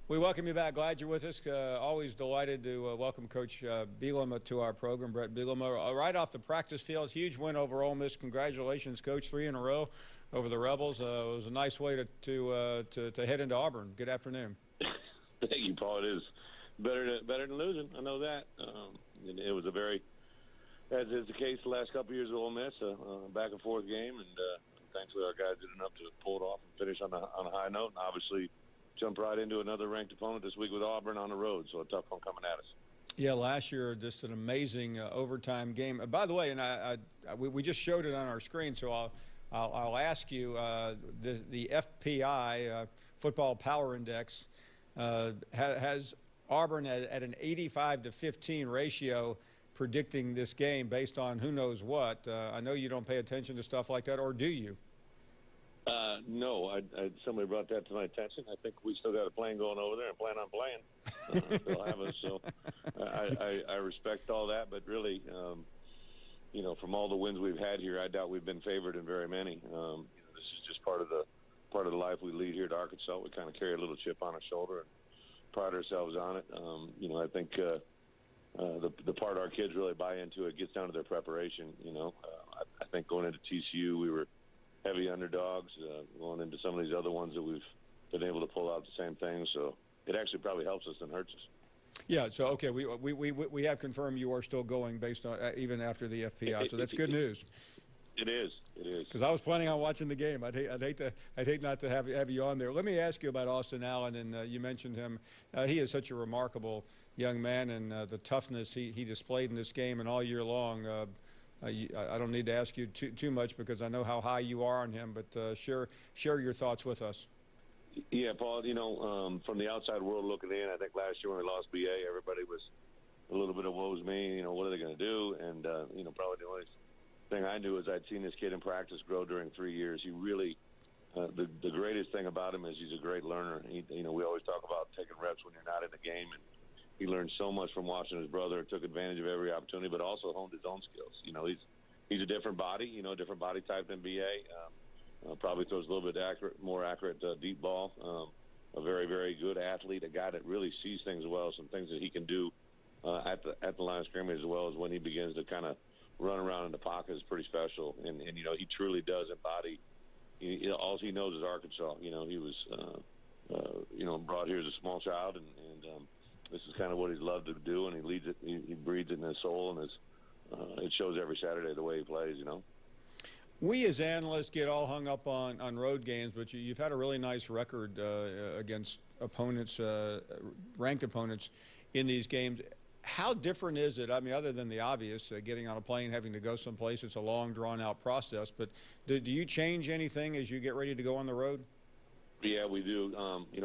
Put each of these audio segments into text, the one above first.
We welcome you back. Glad you're with us. Always delighted to welcome Coach Bielema to our program. Brett Bielema, right off the practice field, huge win over Ole Miss. Congratulations, Coach, 3 in a row over the Rebels. It was a nice way to head into Auburn. Good afternoon. Thank you, Paul. It is better than losing. I know that. It was a very, as is the case the last couple of years of Ole Miss, a back and forth game, and thankfully our guys did enough to pull it off and finish on a high note. And obviously, jump right into another ranked opponent this week with Auburn on the road, so a tough one coming at us. Yeah, last year, just an amazing overtime game. By the way, and we just showed it on our screen, so I'll ask you, the FPI, Football Power Index, has Auburn at an 85-15 ratio predicting this game based on who knows what. I know you don't pay attention to stuff like that, or do you? No, somebody brought that to my attention. I think we still got a plane going over there and plan on playing. They'll have us, so I respect all that. But really, from all the wins we've had here, I doubt we've been favored in very many. This is just part of the life we lead here at Arkansas. We kind of carry a little chip on our shoulder and pride ourselves on it. I think the part our kids really buy into, it gets down to their preparation. I think going into TCU, we were heavy underdogs. Going into some of these other ones that we've been able to pull out the same thing. So it actually probably helps us than hurts us. Yeah. So okay, we have confirmed you are still going based on even after the FPI. So that's good news. It is. It is. Because I was planning on watching the game. I'd hate not to have you on there. Let me ask you about Austin Allen, and you mentioned him. He is such a remarkable young man, and the toughness he displayed in this game and all year long. I don't need to ask you too much because I know how high you are on him, but share your thoughts with us. Yeah, Paul, from the outside world looking in, I think last year when we lost BA, everybody was a little bit of woe's me, what are they going to do? And, probably the only thing I knew is I'd seen this kid in practice grow during 3 years. He really, the greatest thing about him is he's a great learner. We always talk about taking reps when you're not in the game, and he learned so much from watching his brother, took advantage of every opportunity, but also honed his own skills. He's a different body, different body type than BA. Probably throws a little bit more accurate deep ball. A very, very good athlete, a guy that really sees things well, some things that he can do at the line of scrimmage, as well as when he begins to kind of run around in the pocket is pretty special. And he truly does embody. All he knows is Arkansas. He was brought here as a small child, and this is kind of what he's loved to do, and he leads it. He breathes it in his soul, and it shows every Saturday the way he plays. We as analysts get all hung up on road games, but you've had a really nice record against opponents, ranked opponents, in these games. How different is it? I mean, other than the obvious, getting on a plane, having to go someplace, it's a long, drawn-out process. But do you change anything as you get ready to go on the road? Yeah, we do.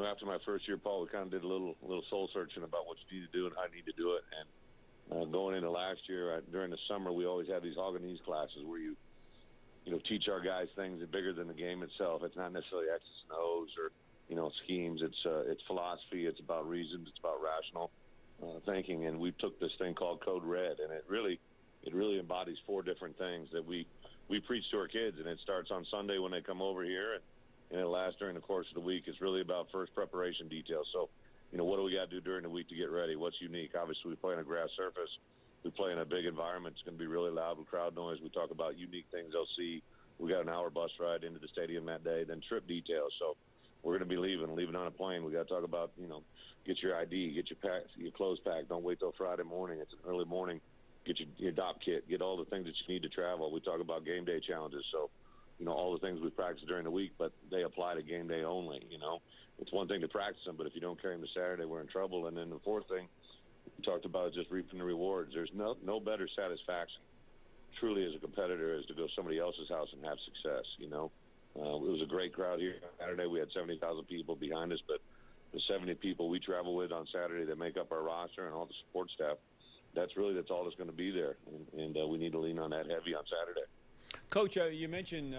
After my first year, Paul, we kind of did a little soul searching about what you need to do and how you need to do it. And going into last year, during the summer, we always have these Hogganese classes where you teach our guys things that are bigger than the game itself. It's not necessarily X's and O's or schemes. It's philosophy. It's about reasons. It's about rational thinking. And we took this thing called Code Red, and it really embodies 4 different things that we preach to our kids. And it starts on Sunday when they come over here, and it lasts during the course of the week. It's really about first preparation details. So, what do we got to do during the week to get ready? What's unique? Obviously, we play on a grass surface. We play in a big environment. It's going to be really loud with crowd noise. We talk about unique things they'll see. We got an hour bus ride into the stadium that day, then trip details. So we're going to be leaving on a plane. We got to talk about, get your ID, get your clothes packed. Don't wait till Friday morning. It's an early morning. Get your DOP kit. Get all the things that you need to travel. We talk about game day challenges. So, all the things we practice during the week, but they apply to game day only. It's one thing to practice them, but if you don't carry them to Saturday, we're in trouble. And then the fourth thing we talked about is just reaping the rewards. There's no better satisfaction, truly, as a competitor, is to go to somebody else's house and have success. It was a great crowd here on Saturday. We had 70,000 people behind us, but the 70 people we travel with on Saturday that make up our roster and all the support staff, that's all that's going to be there, and we need to lean on that heavy on Saturday. Coach, you mentioned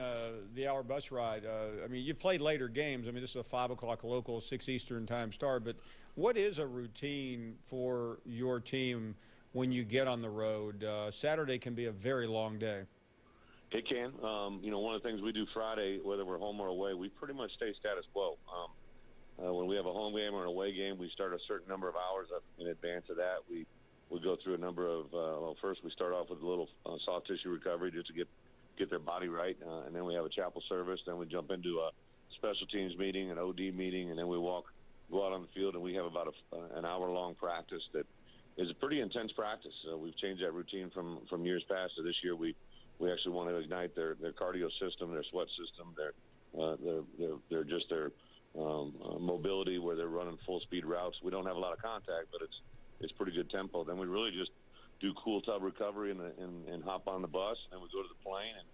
the hour bus ride. You've played later games. This is a 5 o'clock local, 6 Eastern time start. But what is a routine for your team when you get on the road? Saturday can be a very long day. It can. One of the things we do Friday, whether we're home or away, we pretty much stay status quo. when we have a home game or an away game, we start a certain number of hours up in advance of that. We go through a number of well, first we start off with a little soft tissue recovery just to get their body right, and then we have a chapel service. Then we jump into a special teams meeting, an OD meeting, and then we go out on the field, and we have about an hour-long practice that is a pretty intense practice. We've changed that routine from years past to this year. We actually want to ignite their cardio system, their sweat system, their mobility, where they're running full-speed routes. We don't have a lot of contact, but it's pretty good tempo. Then we really just do cool tub recovery and hop on the bus. And then we go to the plane and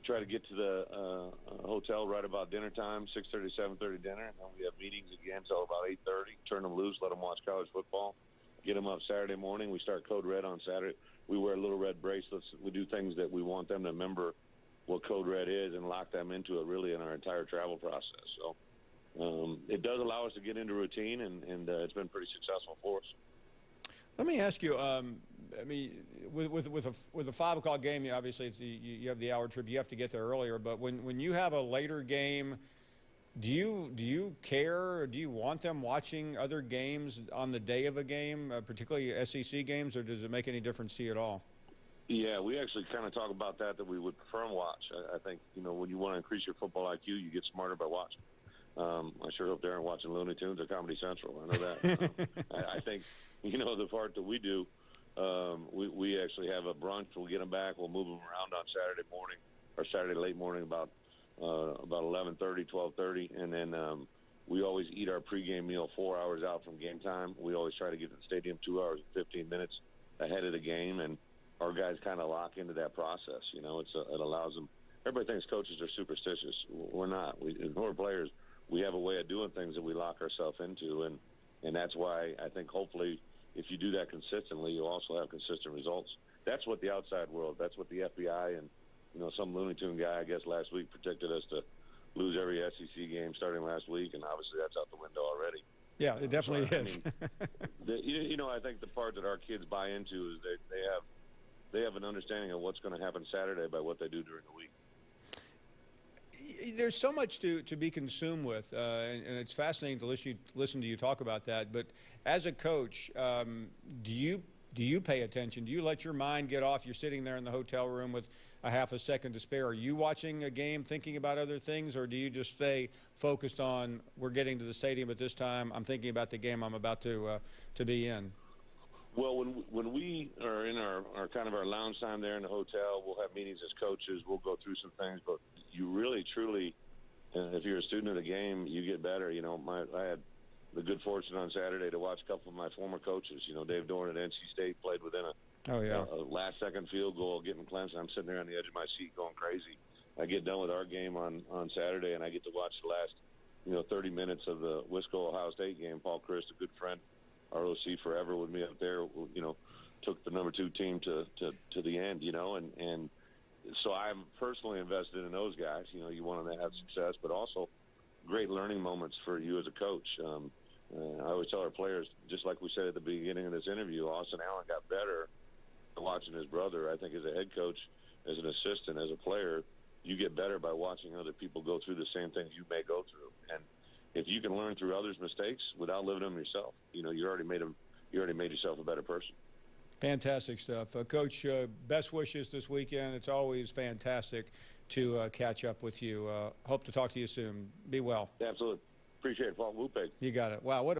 try to get to the hotel right about dinner time, 6:30, 7:30 dinner. And then we have meetings again till about 8:30. Turn them loose, let them watch college football. Get them up Saturday morning. We start Code Red on Saturday. We wear little red bracelets. We do things that we want them to remember what Code Red is and lock them into it really in our entire travel process. So it does allow us to get into routine, and it's been pretty successful for us. Let me ask you. I mean, with a 5 o'clock game, obviously you have the hour trip. You have to get there earlier. But when you have a later game, do you care, or do you want them watching other games on the day of a game, particularly SEC games, or does it make any difference to you at all? Yeah, we actually kind of talk about that we would prefer them watch. I think, when you want to increase your football IQ, you get smarter by watching. I sure hope they aren't watching Looney Tunes or Comedy Central. I know that. I think, the part that we do, we actually have a brunch. We'll get them back. We'll move them around on Saturday morning or Saturday late morning about 11:30, 12:30, and then we always eat our pregame meal 4 hours out from game time. We always try to get to the stadium 2 hours and 15 minutes ahead of the game, and our guys kind of lock into that process. It allows them. Everybody thinks coaches are superstitious. We're not. We're players. We have a way of doing things that we lock ourselves into, and that's why I think hopefully if you do that consistently, you'll also have consistent results. That's what the outside world, that's what the FBI and some Looney Tune guy, I guess, last week predicted us to lose every SEC game starting last week, and obviously that's out the window already. Yeah, it definitely is. I think the part that our kids buy into is they have an understanding of what's going to happen Saturday by what they do during the week. There's so much to be consumed with, and it's fascinating to listen to you talk about that. But as a coach, do you pay attention? Do you let your mind get off? You're sitting there in the hotel room with a half a second to spare. Are you watching a game thinking about other things, or do you just stay focused on, we're getting to the stadium at this time, I'm thinking about the game I'm about to be in? Well, when we are in our kind of our lounge time there in the hotel, we'll have meetings as coaches. We'll go through some things, but you really, truly, if you're a student of the game, you get better. I had the good fortune on Saturday to watch a couple of my former coaches. Dave Dorn at NC State played within a last-second field goal getting Clemson. I'm sitting there on the edge of my seat going crazy. I get done with our game on Saturday, and I get to watch the last 30 minutes of the Wisco-Ohio State game. Paul Christ, a good friend, ROC forever with me up there, took the number 2 team to the end, and so I'm personally invested in those guys. You want them to have success, but also great learning moments for you as a coach. I always tell our players, just like we said at the beginning of this interview, Austin Allen got better watching his brother. I think as a head coach, as an assistant, as a player, you get better by watching other people go through the same things you may go through. And if you can learn through others' mistakes without living them yourself, you already made yourself a better person. Fantastic stuff. Coach, best wishes this weekend. It's always fantastic to catch up with you. Hope to talk to you soon. Be well. Absolutely. Appreciate it, Paul. Whoop. You got it. Wow, what